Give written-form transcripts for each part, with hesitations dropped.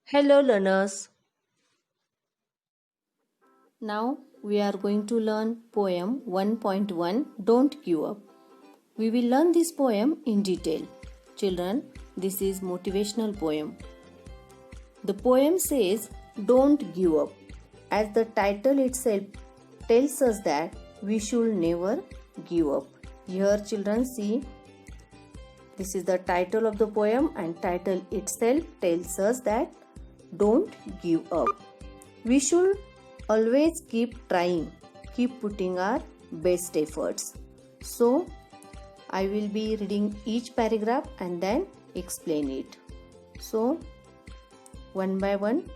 Hello learners. Now we are going to learn poem 1.1 Don't Give Up. We will learn this poem in detail. Children, this is motivational poem. The poem says don't give up, as the title itself tells us that we should never give up. Here children see, this is the title of the poem and title itself tells us that don't give up. We should always keep trying, keep putting our best efforts. So, I will be reading each paragraph and then explain it. So, one by one,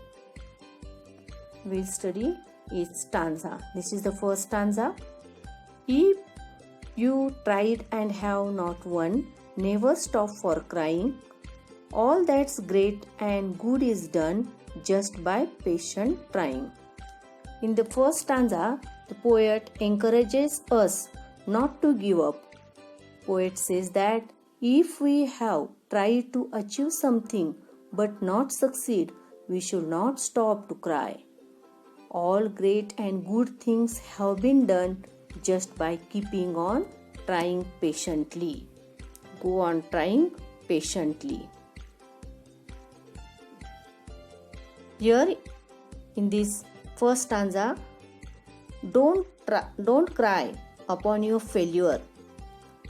we'll study each stanza. This is the first stanza. If you tried and have not won, never stop for crying. All that's great and good is done just by patient trying. In the first stanza, the poet encourages us not to give up. Poet says that if we have tried to achieve something but not succeed, we should not stop to cry. All great and good things have been done just by keeping on trying patiently. Go on trying patiently. Here in this first stanza, don't cry upon your failure.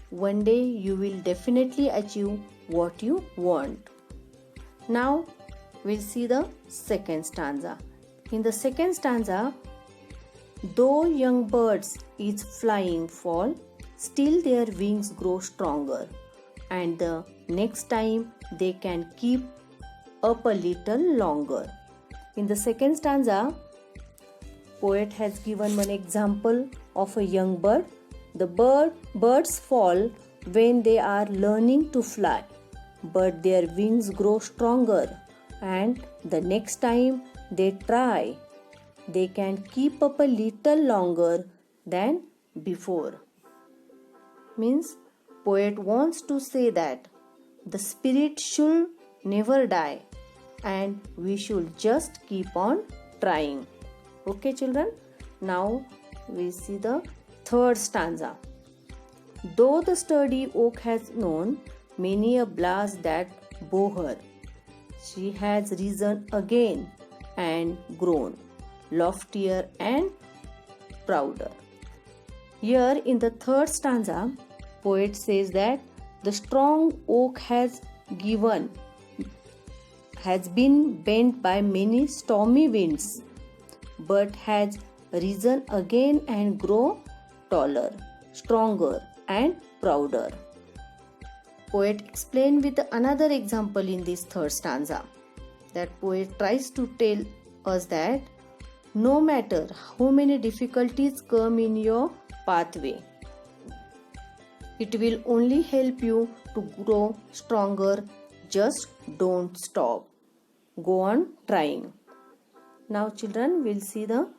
One day you will definitely achieve what you want. Now we'll see the second stanza. In the second stanza, though young birds is flying fall, still their wings grow stronger, and the next time they can keep up a little longer. In the second stanza, poet has given one example of a young bird. The birds fall when they are learning to fly, but their wings grow stronger, and the next time they try, they can keep up a little longer than before. Means poet wants to say that the spirit should never die and we should just keep on trying. Okay children, now we see the third stanza. Though the sturdy oak has known many a blast that bore her, she has risen again and grown loftier and prouder. Here in the third stanza, poet says that the strong oak has been bent by many stormy winds, but has risen again and grown taller, stronger and prouder. Poet explained with another example in this third stanza. That poet tries to tell us that no matter how many difficulties come in your pathway, it will only help you to grow stronger. Just don't stop. Go on trying. Now children, we'll see the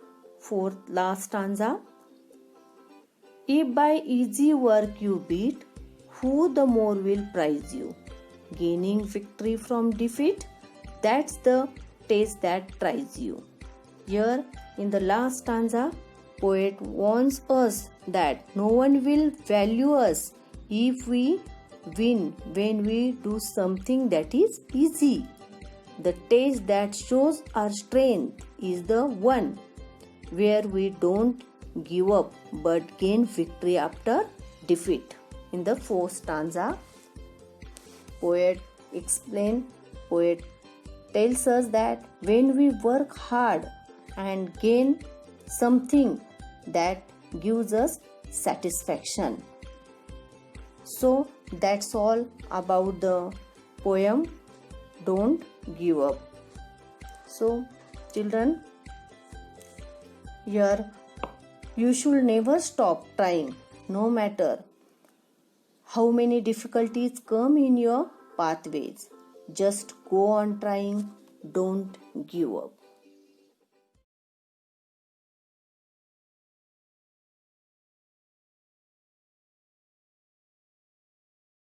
fourth last stanza. If by easy work you beat, who the more will prize you? Gaining victory from defeat, that's the taste that tries you. Here in the last stanza, poet warns us that no one will value us if we win when we do something that is easy. The taste that shows our strength is the one where we don't give up but gain victory after defeat. In the fourth stanza, poet tells us that when we work hard and gain something that gives us satisfaction. So that's all about the poem Don't Give Up. So children, here you should never stop trying, no matter how many difficulties come in your pathways. Just go on trying, don't give up.